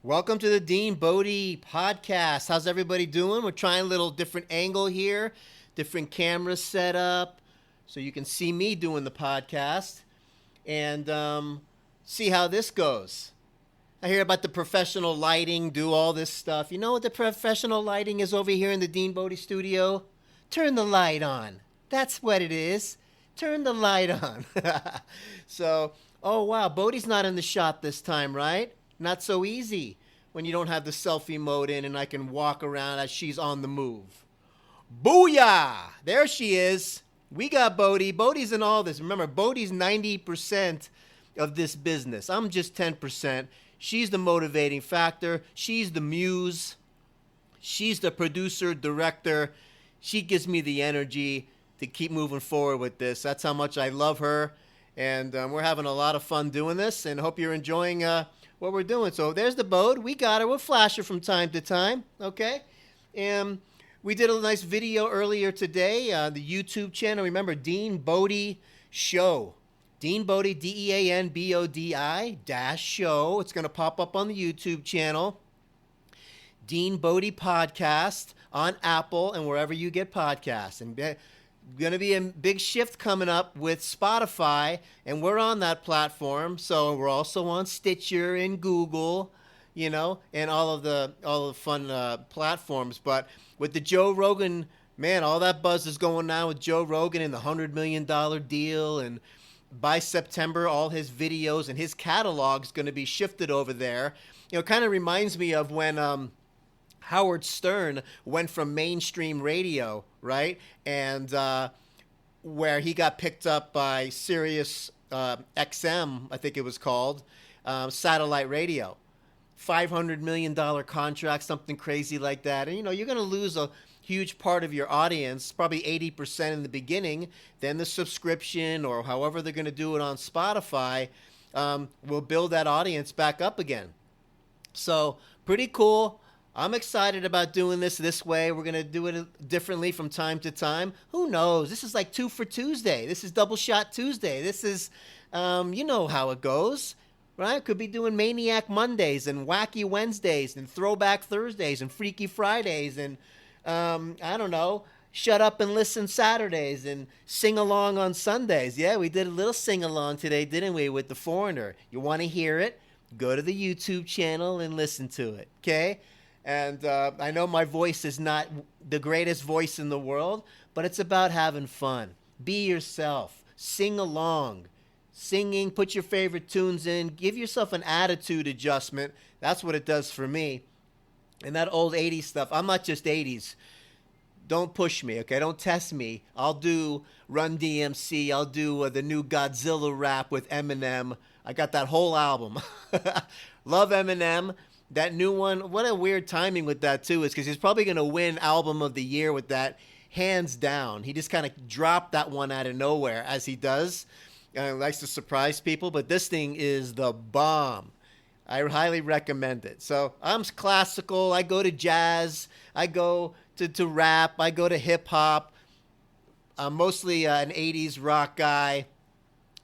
Welcome to the DeanBodi podcast. How's everybody doing? We're trying a little different angle here, different camera setup, so you can see me doing the podcast and see how this goes. I hear about the professional lighting, do all this stuff. You know what the professional lighting is over here in the DeanBodi studio? Turn the light on. That's what it is. Turn the light on. So, oh wow, Bodhi's not in the shot this time, right? Not so easy when you don't have the selfie mode in and I can walk around as she's on the move. Booyah! There she is. We got Bodhi. Bodhi's in all this. Remember, Bodhi's 90% of this business. I'm just 10%. She's the motivating factor. She's the muse. She's the producer, director. She gives me the energy to keep moving forward with this. That's how much I love her. And we're having a lot of fun doing this and hope you're enjoying what we're doing. So there's the boat. We got her. We'll flash her from time to time. Okay. And we did a nice video earlier today on the YouTube channel. Remember, DeanBodi Show. DeanBodi, DeanBodi -show. It's going to pop up on the YouTube channel. DeanBodi Podcast on Apple and wherever you get podcasts. And going to be a big shift coming up with Spotify, and we're on that platform. So we're also on Stitcher and Google, you know, and all of the fun platforms. But with the Joe Rogan, man, all that buzz is going on with Joe Rogan and the $100 million deal. And by September, all his videos and his catalog is going to be shifted over there. You know, it kind of reminds me of when Howard Stern went from mainstream radio, right? And where he got picked up by Sirius XM, I think it was called, satellite radio. $500 million contract, something crazy like that. And, you know, you're going to lose a huge part of your audience, probably 80% in the beginning. Then the subscription or however they're going to do it on Spotify will build that audience back up again. So pretty cool. I'm excited about doing this way. We're going to do it differently from time to time. Who knows? This is like 2 for Tuesday. This is Double Shot Tuesday. This is, you know how it goes, right? Could be doing Maniac Mondays and Wacky Wednesdays and Throwback Thursdays and Freaky Fridays and, I don't know, Shut Up and Listen Saturdays and Sing Along on Sundays. Yeah, we did a little sing along today, didn't we, with The Foreigner? You want to hear it? Go to the YouTube channel and listen to it, okay? And I know my voice is not the greatest voice in the world, but it's about having fun. Be yourself. Sing along. Singing, put your favorite tunes in. Give yourself an attitude adjustment. That's what it does for me. And that old 80s stuff, I'm not just 80s. Don't push me, okay? Don't test me. I'll do Run DMC. I'll do the new Godzilla rap with Eminem. I got that whole album. Love Eminem. That new one, what a weird timing with that, too, is because he's probably going to win Album of the Year with that, hands down. He just kind of dropped that one out of nowhere, as he does. He likes to surprise people, but this thing is the bomb. I highly recommend it. So I'm classical. I go to jazz. I go to rap. I go to hip-hop. I'm mostly an 80s rock guy.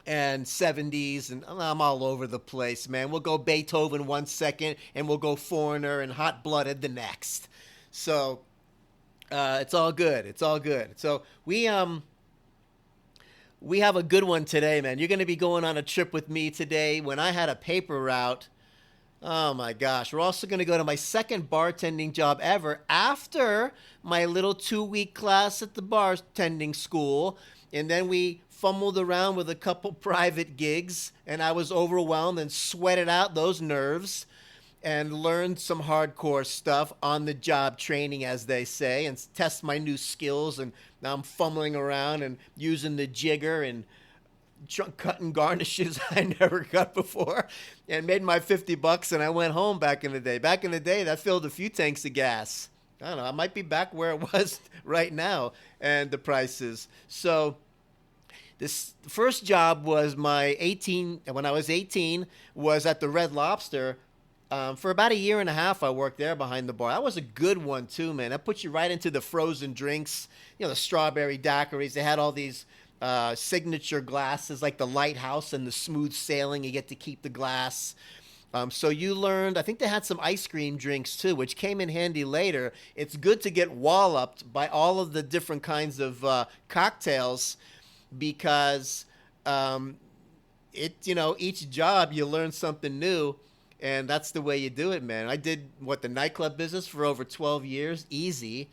And 70s, and I'm all over the place, man. We'll go Beethoven 1 second, and we'll go Foreigner and Hot Blooded the next. So it's all good. It's all good. So we have a good one today, man. You're going to be going on a trip with me today. When I had a paper route, oh my gosh. We're also going to go to my second bartending job ever after my little 2-week class at the bartending school. And then we fumbled around with a couple private gigs, and I was overwhelmed and sweated out those nerves and learned some hardcore stuff on the job training, as they say, and test my new skills. And now I'm fumbling around and using the jigger and cutting garnishes I never cut before, and made my $50, and I went home back in the day. Back in the day, that filled a few tanks of gas. I don't know. I might be back where it was right now, and the prices. So this first job was when I was 18, was at the Red Lobster. For about 1.5 years, I worked there behind the bar. That was a good one, too, man. That puts you right into the frozen drinks, you know, the strawberry daiquiris. They had all these signature glasses like the Lighthouse and the Smooth Sailing. You get to keep the glass. So you learned, I think they had some ice cream drinks too, which came in handy later. It's good to get walloped by all of the different kinds of cocktails because each job you learn something new, and that's the way you do it, man. I did the nightclub business for over 12 years, easy.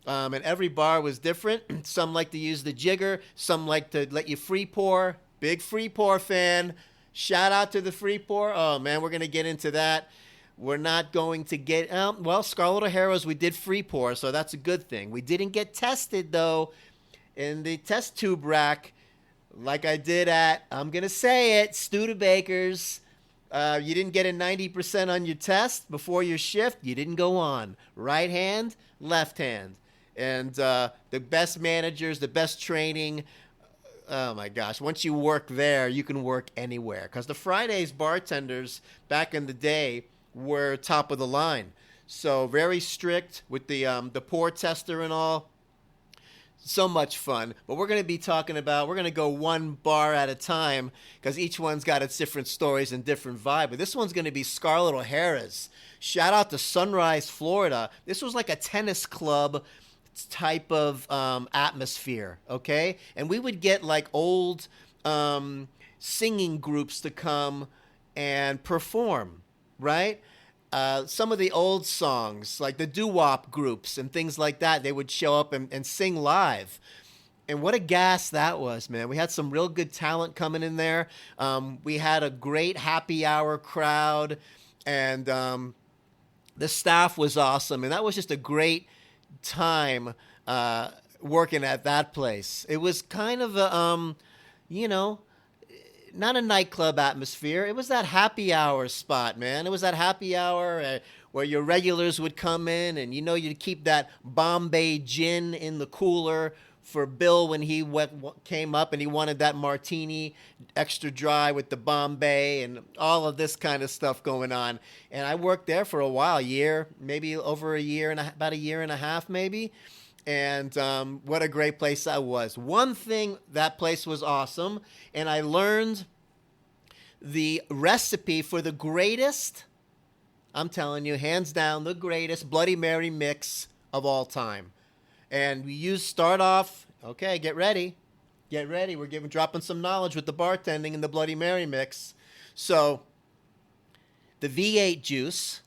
And every bar was different. Some like to use the jigger, some like to let you free pour. Big free pour fan. Shout out to the free pour. Oh man, we're gonna get into that. We're not going to get Scarlett O'Hara's we did free pour, so that's a good thing. We didn't get tested though in the test tube rack like I did at, I'm gonna say it, Studebaker's. You didn't get a 90% on your test before your shift. You didn't go on. Right hand, left hand. And the best managers, the best training. Oh my gosh. Once you work there, you can work anywhere. Because the Fridays bartenders back in the day were top of the line. So very strict with the pour tester and all. So much fun. But we're going to be we're going to go one bar at a time because each one's got its different stories and different vibe. But this one's going to be Scarlett O'Hara's. Shout out to Sunrise, Florida. This was like a tennis club type of atmosphere, okay? And we would get like old singing groups to come and perform, right? Some of the old songs, like the doo-wop groups and things like that, they would show up and sing live. And what a gas that was, man. We had some real good talent coming in there. We had a great happy hour crowd, and the staff was awesome. And that was just a great time working at that place. It was kind of a, not a nightclub atmosphere. It was that happy hour spot, man. It was that happy hour where your regulars would come in and, you'd keep that Bombay gin in the cooler for Bill when he came up and he wanted that martini extra dry with the Bombay and all of this kind of stuff going on. And I worked there for a while, maybe over a year and about a year and a half maybe. And what a great place that was. One thing, that place was awesome. And I learned the recipe for the greatest, I'm telling you, hands down, the greatest Bloody Mary mix of all time. And start off, okay, get ready. Get ready. We're dropping some knowledge with the bartending and the Bloody Mary mix. So the V8 juice,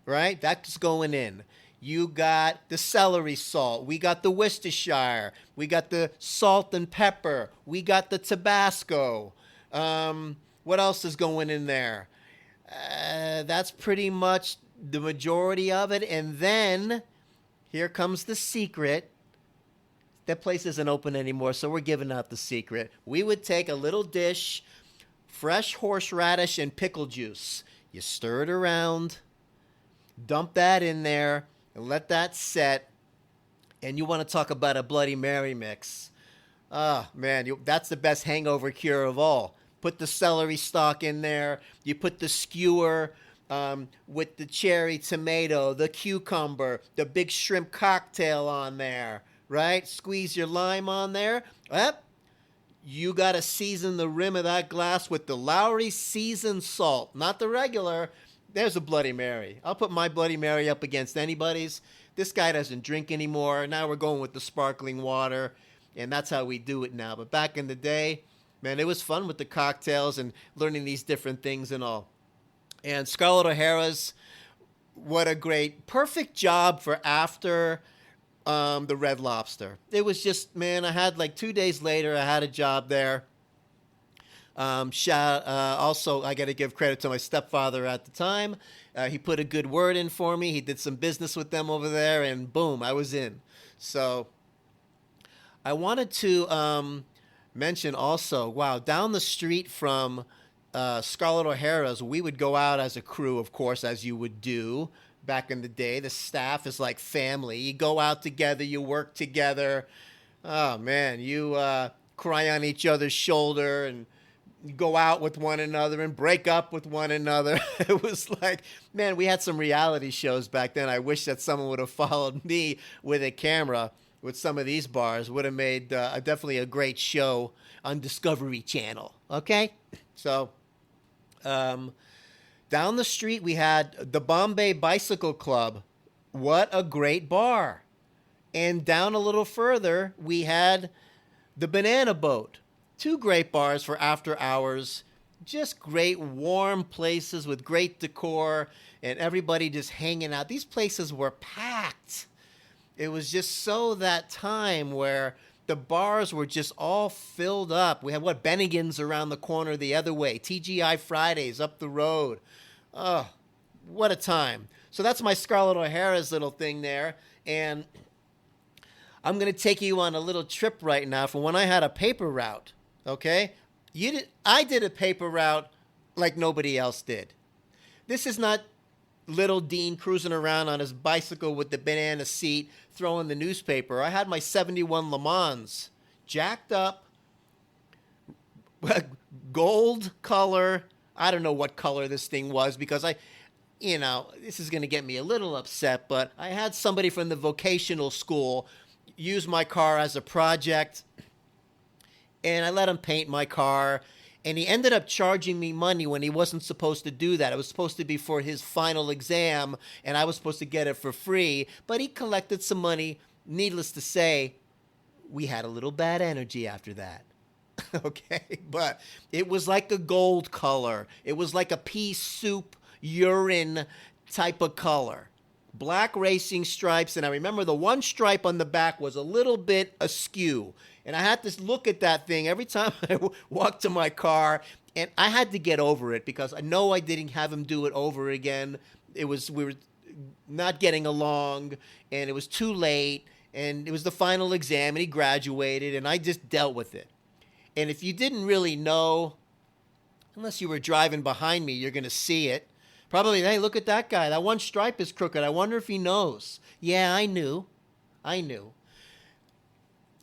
right, that's going in. You got the celery salt. We got the Worcestershire. We got the salt and pepper. We got the Tabasco. What else is going in there? That's pretty much the majority of it. And then here comes the secret. That place isn't open anymore, so we're giving out the secret. We would take a little dish, fresh horseradish and pickle juice. You stir it around, dump that in there, and let that set. And you want to talk about a Bloody Mary mix. Ah, man, that's the best hangover cure of all. Put the celery stalk in there. You put the skewer with the cherry tomato, the cucumber, the big shrimp cocktail on there, right? Squeeze your lime on there. You got to season the rim of that glass with the Lowry seasoned salt, not the regular. There's a Bloody Mary. I'll put my Bloody Mary up against anybody's. This guy doesn't drink anymore. Now we're going with the sparkling water, and that's how we do it now. But back in the day, man, it was fun with the cocktails and learning these different things and all. And Scarlett O'Hara's, what a perfect job for after the Red Lobster. It was just, man, I had 2 days later, I had a job there. Also, I got to give credit to my stepfather at the time. He put a good word in for me. He did some business with them over there, and boom, I was in. So I wanted to mention also, wow, down the street from Scarlett O'Hara's, we would go out as a crew, of course, as you would do back in the day. The staff is like family. You go out together, you work together. Oh, man, you cry on each other's shoulder and go out with one another and break up with one another. It was like, man, we had some reality shows back then. I wish that someone would have followed me with a camera with some of these bars. Would have made definitely a great show on Discovery Channel. Okay? So, Down the street, we had the Bombay Bicycle Club. What a great bar. And down a little further, we had the Banana Boat. Two great bars for after hours. Just great warm places with great decor and everybody just hanging out. These places were packed. It was just so that time where the bars were just all filled up. We had Bennigan's around the corner the other way. TGI Fridays up the road. Oh, what a time. So that's my Scarlett O'Hara's little thing there. And I'm going to take you on a little trip right now from when I had a paper route. Okay? I did a paper route like nobody else did. This is not little Dean cruising around on his bicycle with the banana seat, throwing the newspaper. I had my 71 Lemans, jacked up, gold color. I don't know what color this thing was because this is going to get me a little upset, but I had somebody from the vocational school use my car as a project, and I let him paint my car. And he ended up charging me money when he wasn't supposed to do that. It was supposed to be for his final exam, and I was supposed to get it for free. But he collected some money. Needless to say, we had a little bad energy after that. Okay? But it was like a gold color. It was like a pea soup urine type of color. Black racing stripes, and I remember the one stripe on the back was a little bit askew. And I had to look at that thing every time I walked to my car, and I had to get over it because I know I didn't have him do it over again. We were not getting along, and it was too late, and it was the final exam, and he graduated, and I just dealt with it. And if you didn't really know, unless you were driving behind me, you're going to see it. Probably, hey, look at that guy. That one stripe is crooked. I wonder if he knows. Yeah, I knew.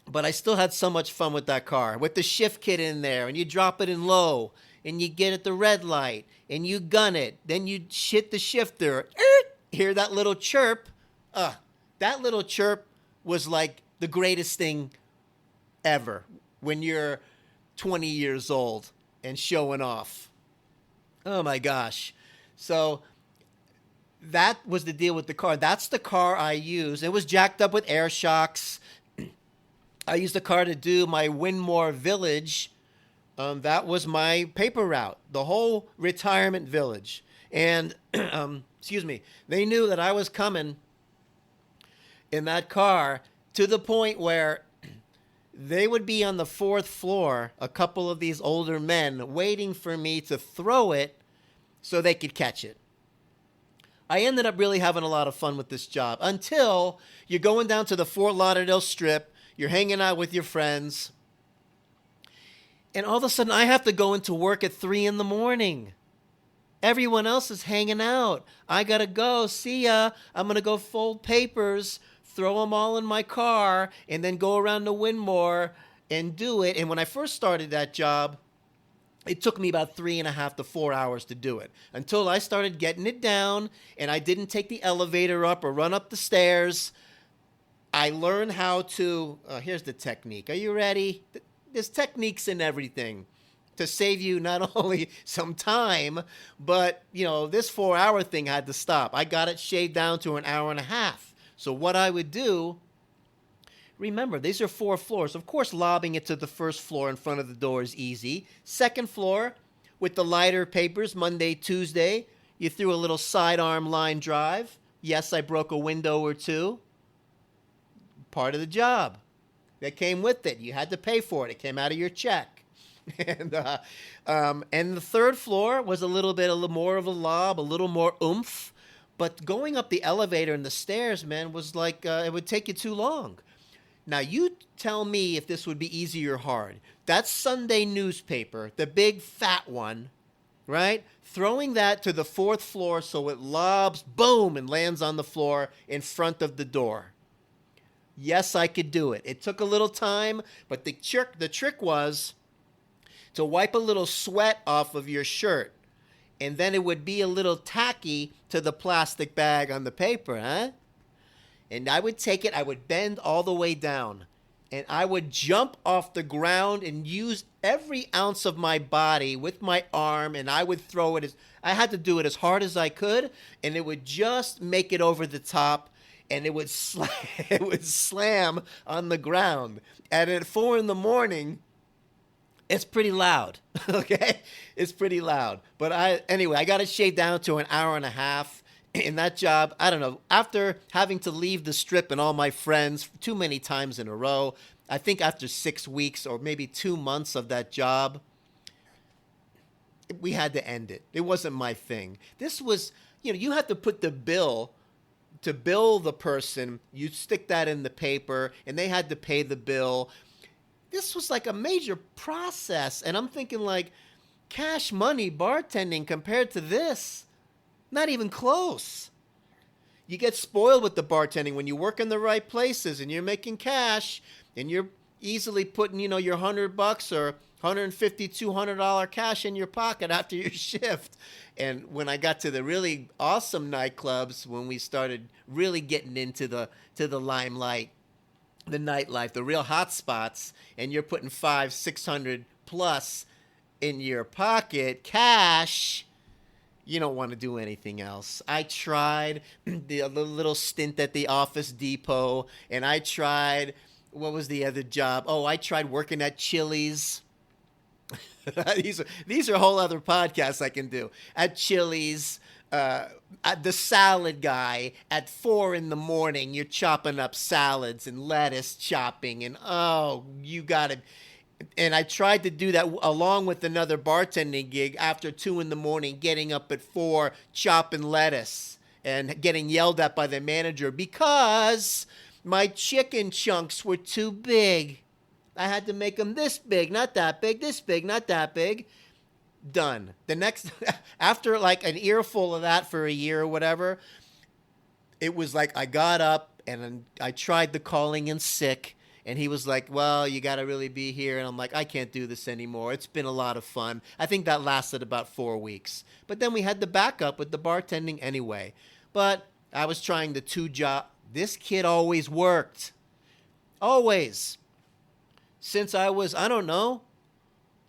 But I still had so much fun with that car, with the shift kit in there, and you drop it in low, and you get at the red light, and you gun it. Then you hit the shifter. Hear that little chirp. That little chirp was like the greatest thing ever when you're 20 years old and showing off. Oh, my gosh. So that was the deal with the car. That's the car I used. It was jacked up with air shocks. I used the car to do my Winmore Village. That was my paper route, the whole retirement village. And, they knew that I was coming in that car to the point where they would be on the fourth floor, a couple of these older men, waiting for me to throw it so they could catch it. I ended up really having a lot of fun with this job until you're going down to the Fort Lauderdale Strip. You're hanging out with your friends. And all of a sudden, I have to go into work at 3 a.m. Everyone else is hanging out. I got to go. See ya. I'm going to go fold papers, throw them all in my car, and then go around to Winmore and do it. And when I first started that job, it took me about 3.5 to 4 hours to do it until I started getting it down and I didn't take the elevator up or run up the stairs. I learned how to, here's the technique. Are you ready? There's techniques in everything to save you not only some time, but, this 4-hour thing had to stop. I got it shaved down to 1.5 hours. So what I would do, remember, these are 4 floors. Of course, lobbing it to the first floor in front of the door is easy. Second floor, with the lighter papers, Monday, Tuesday, you threw a little sidearm line drive. Yes, I broke a window or two. Part of the job that came with it. You had to pay for it. It came out of your check. And the third floor was a little more of a lob, a little more oomph. But going up the elevator and the stairs, man, was like it would take you too long. Now, you tell me if this would be easy or hard. That Sunday newspaper, the big fat one, right? Throwing that to the 4th floor so it lobs, boom, and lands on the floor in front of the door. Yes, I could do it. It took a little time, but the trick was to wipe a little sweat off of your shirt, and then it would be a little tacky to the plastic bag on the paper, huh? And I would take it, I would bend all the way down, and I would jump off the ground and use every ounce of my body with my arm, and I would throw it I had to do it as hard as I could, and it would just make it over the top, and it would it would slam on the ground. And at 4 a.m, it's pretty loud. Okay, it's pretty loud. But anyway, I got it shaved down to an hour and a half. In that job, I don't know, after having to leave the strip and all my friends too many times in a row, I think after 6 weeks or maybe 2 months of that job, we had to end it. It wasn't my thing. This was, you had to put the bill to bill the person. You stick that in the paper, and they had to pay the bill. This was like a major process, and I'm thinking like, cash money bartending compared to this. Not even close. You get spoiled with the bartending when you work in the right places and you're making cash and you're easily putting, your $100 or $150, $200 cash in your pocket after your shift. And when I got to the really awesome nightclubs, when we started really getting into the limelight, the nightlife, the real hot spots, and you're putting $500, $600 plus in your pocket, cash, you don't want to do anything else. I tried the little stint at the Office Depot, and I tried, what was the other job? Oh, I tried working at Chili's. These are whole other podcasts I can do. At Chili's, at the salad guy, at 4 a.m, you're chopping up salads and lettuce chopping, and you got to... And I tried to do that along with another bartending gig after 2 a.m, getting up at 4, chopping lettuce and getting yelled at by the manager because my chicken chunks were too big. I had to make them this big, not that big, this big, not that big. Done. The next, after like an earful of that for a year or whatever, it was like I got up and I tried the calling in sick. And he was like, well, you got to really be here. And I'm like, I can't do this anymore. It's been a lot of fun. I think that lasted about 4 weeks. But then we had the backup with the bartending anyway. But I was trying the 2 job. This kid always worked. Always. Since I was, I don't know,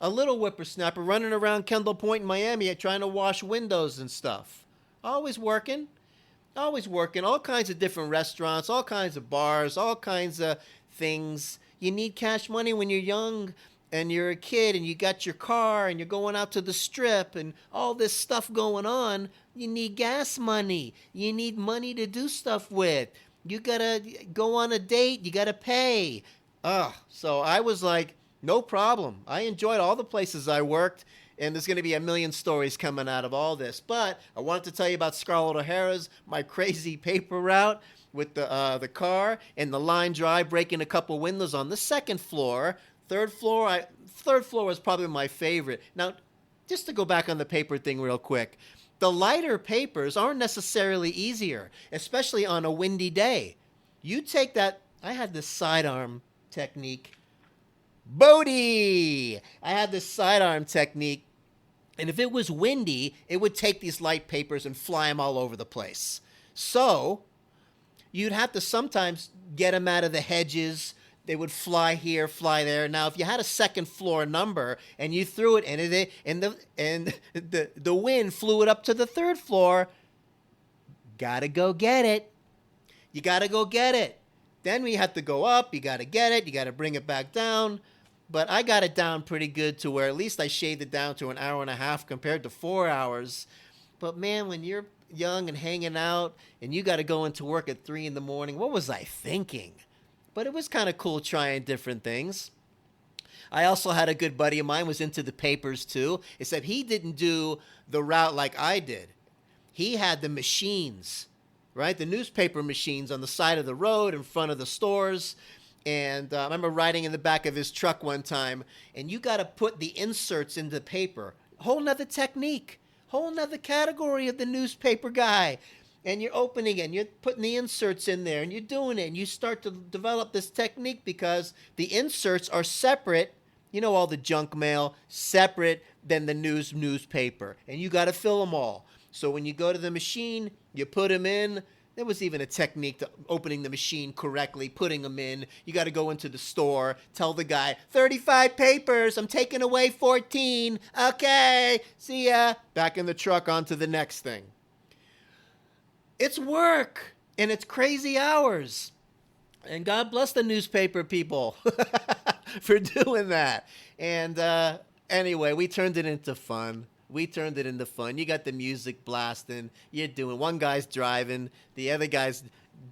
a little whippersnapper running around Kendall Point in Miami trying to wash windows and stuff. Always working. Always working. All kinds of different restaurants, all kinds of bars, all kinds of things. You need cash money when you're young and you're a kid and you got your car and you're going out to the strip and all this stuff going on. You need gas money. You need money to do stuff with. You gotta go on a date. You gotta pay. So I was like, no problem. I enjoyed all the places I worked, and there's going to be a million stories coming out of all this. But I wanted to tell you about Scarlett O'Hara's, my crazy paper route with the car and the line drive, breaking a couple windows on the second floor. Third floor was probably my favorite. Now, just to go back on the paper thing real quick, the lighter papers aren't necessarily easier, especially on a windy day. You take that, I had this sidearm technique. Bodie! I had this sidearm technique, and if it was windy, it would take these light papers and fly them all over the place. So you'd have to sometimes get them out of the hedges. They would fly here, fly there. Now, if you had a second floor number and you threw it and the wind flew it up to the third floor, gotta go get it. You gotta go get it. Then we have to go up. You gotta get it. You gotta bring it back down. But I got it down pretty good to where at least I shaved it down to an hour and a half compared to 4 hours. But man, when you're young and hanging out and you got to go into work at 3 a.m, what was I thinking? But it was kind of cool trying different things. I also had a good buddy of mine was into the papers too, except he didn't do the route like I did. He had the machines, right? The newspaper machines on the side of the road in front of the stores. And I remember riding in the back of his truck one time, and you got to put the inserts into the paper. Whole nother technique, whole nother category of the newspaper guy. And you're opening it, and you're putting the inserts in there, and you're doing it, and you start to develop this technique because the inserts are separate. You know, all the junk mail, separate than the newspaper. And you got to fill them all. So when you go to the machine, you put them in, There was even a technique to opening the machine correctly, putting them in. You got to go into the store, tell the guy, 35 papers, I'm taking away 14. Okay, see ya. Back in the truck, on to the next thing. It's work, and it's crazy hours. And God bless the newspaper people for doing that. And anyway, we turned it into fun. You got the music blasting. You're doing. One guy's driving. The other guy's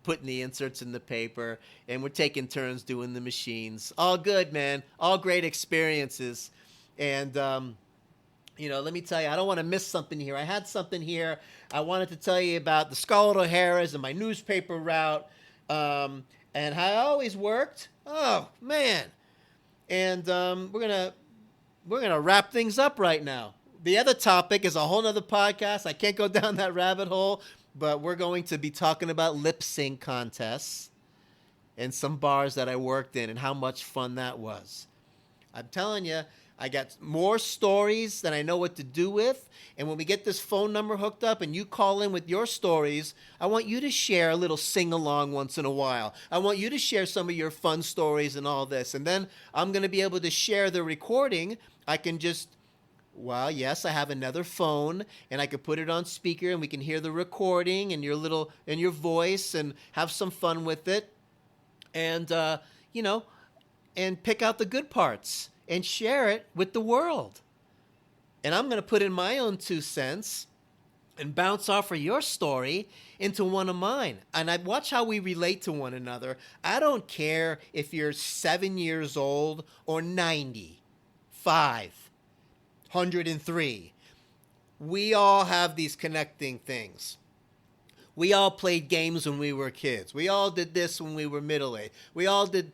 putting the inserts in the paper. And we're taking turns doing the machines. All good, man. All great experiences. And, let me tell you, I don't want to miss something here. I had something here. I wanted to tell you about the Scarlett O'Haras and my newspaper route. And how it always worked. Oh, man. And we're gonna wrap things up right now. The other topic is a whole nother podcast. I can't go down that rabbit hole, but we're going to be talking about lip sync contests and some bars that I worked in and how much fun that was. I'm telling you, I got more stories than I know what to do with. And when we get this phone number hooked up and you call in with your stories, I want you to share a little sing-along once in a while. I want you to share some of your fun stories and all this. And then I'm going to be able to share the recording. I can just, yes, I have another phone, and I can put it on speaker, and we can hear the recording and your voice and have some fun with it. And, and pick out the good parts and share it with the world. And I'm going to put in my own 2 cents and bounce off of your story into one of mine. And I watch how we relate to one another. I don't care if you're 7 years old or 90, 5, 103. We all have these connecting things. We all played games when we were kids. We all did this when we were middle-aged. We all did,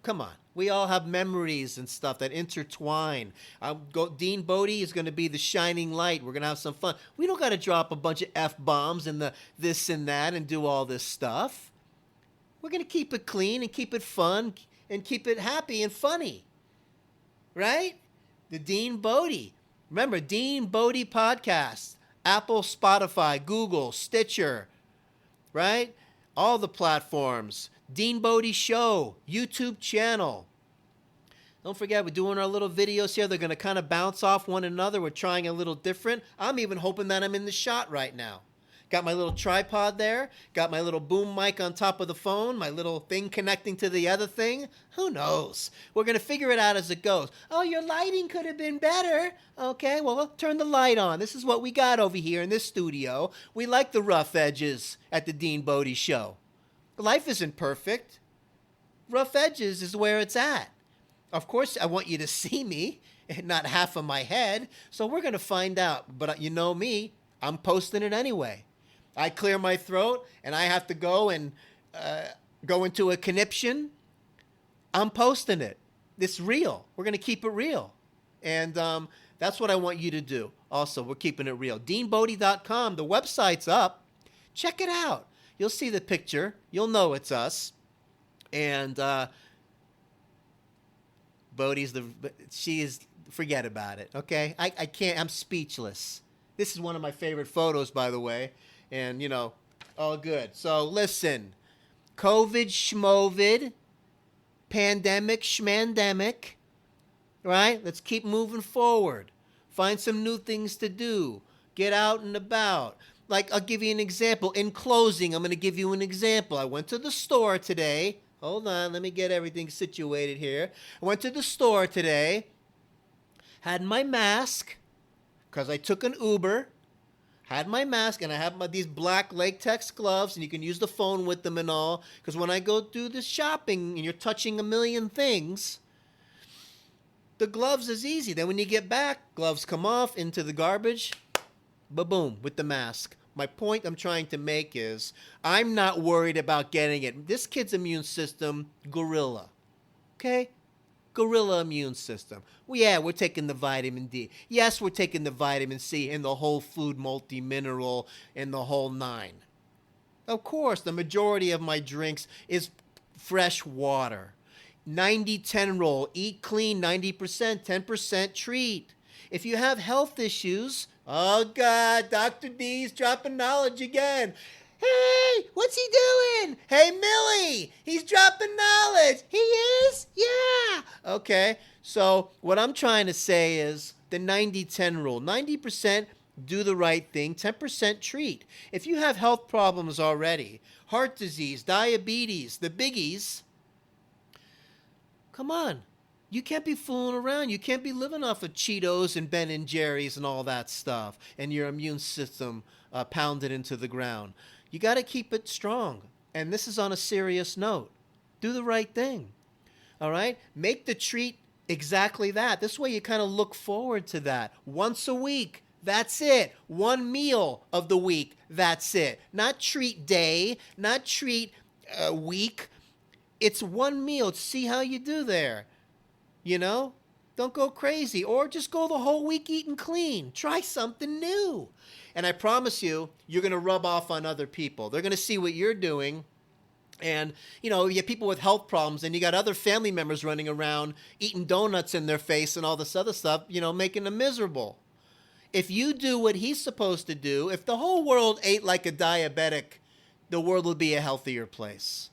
come on. We all have memories and stuff that intertwine. DeanBodi is going to be the shining light. We're going to have some fun. We don't got to drop a bunch of F-bombs and the this and that and do all this stuff. We're going to keep it clean and keep it fun and keep it happy and funny. Right? The DeanBodi. Remember, DeanBodi Podcast. Apple, Spotify, Google, Stitcher. Right? All the platforms. DeanBodi Show, YouTube channel. Don't forget, we're doing our little videos here. They're going to kind of bounce off one another. We're trying a little different. I'm even hoping that I'm in the shot right now. Got my little tripod there. Got my little boom mic on top of the phone. My little thing connecting to the other thing. Who knows? We're going to figure it out as it goes. Oh, your lighting could have been better. Okay, well, turn the light on. This is what we got over here in this studio. We like the rough edges at the DeanBodi Show. Life isn't perfect. Rough edges is where it's at. Of course, I want you to see me and not half of my head. So we're going to find out. But you know me, I'm posting it anyway. I clear my throat and I have to go and go into a conniption. I'm posting it. It's real. We're going to keep it real. And that's what I want you to do. Also, we're keeping it real. DeanBodi.com. The website's up. Check it out. You'll see the picture. You'll know it's us. And Bodie's forget about it, okay? I can't, I'm speechless. This is one of my favorite photos, by the way. And, all good. So, listen. COVID, schmovid, pandemic, schmandemic, right? Let's keep moving forward. Find some new things to do. Get out and about. Like, I'll give you an example. In closing, I'm going to give you an example. I went to the store today. Hold on, let me get everything situated here. I went to the store today, had my mask, because I took an Uber, had my mask, and I have these black latex gloves, and you can use the phone with them and all, because when I go do the shopping and you're touching a million things, the gloves is easy. Then when you get back, gloves come off into the garbage, ba-boom, with the mask. My point I'm trying to make is I'm not worried about getting it. This kid's immune system, gorilla. Okay? Gorilla immune system. Well, yeah, we're taking the vitamin D. Yes, we're taking the vitamin C and the whole food multi-mineral and the whole 9. Of course, the majority of my drinks is fresh water. 90-10 rule. Eat clean 90%, 10% treat. If you have health issues, oh God, Dr. D's dropping knowledge again. Hey, what What's he doing? Hey, Millie, he's dropping knowledge. He is? Yeah. Okay, so what I'm trying to say is the 90-10 rule. 90% do the right thing, 10% treat. If you have health problems already, heart disease, diabetes, the biggies, come on. You can't be fooling around. You can't be living off of Cheetos and Ben and Jerry's and all that stuff and your immune system pounded into the ground. You got to keep it strong. And this is on a serious note. Do the right thing. All right? Make the treat exactly that. This way you kind of look forward to that. Once a week, that's it. One meal of the week, that's it. Not treat day, not treat week. It's one meal. See how you do there. You know? Don't go crazy. Or just go the whole week eating clean. Try something new. And I promise you, you're going to rub off on other people. They're going to see what you're doing. And, you know, you have people with health problems and you got other family members running around eating donuts in their face and all this other stuff, you know, making them miserable. If you do what he's supposed to do, if the whole world ate like a diabetic, the world would be a healthier place.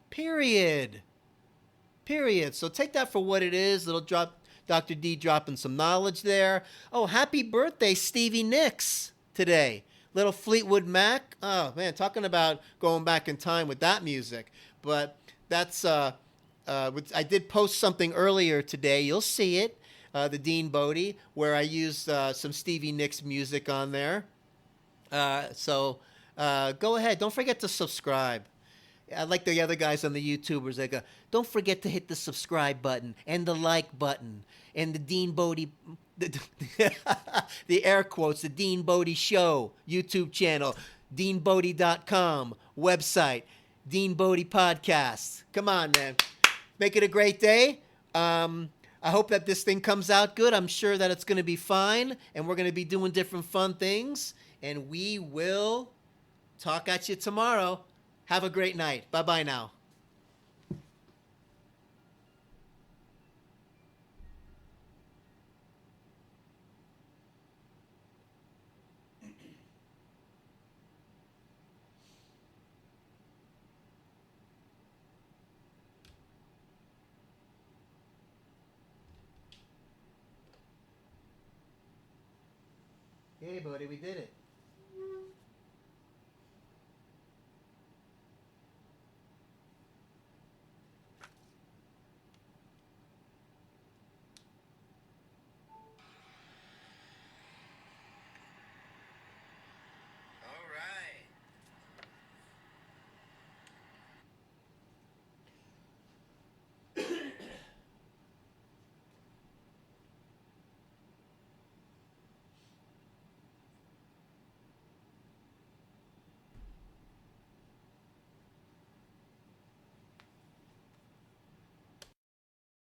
Period. So take that for what it is. Little drop, Dr. D dropping some knowledge there. Oh, happy birthday, Stevie Nicks, today. Little Fleetwood Mac. Oh, man, talking about going back in time with that music. But that's, I did post something earlier today. You'll see it, the DeanBodi, where I used some Stevie Nicks music on there. So go ahead. Don't forget to subscribe. I like the other guys on the YouTubers. They go, don't forget to hit the subscribe button and the like button and the DeanBodi, the air quotes, the DeanBodi Show YouTube channel, DeanBodi.com website, DeanBodi Podcast. Come on, man. Make it a great day. I hope that this thing comes out good. I'm sure that it's going to be fine, and we're going to be doing different fun things, and we will talk at you tomorrow. Have a great night. Bye-bye now. Hey, buddy, we did it.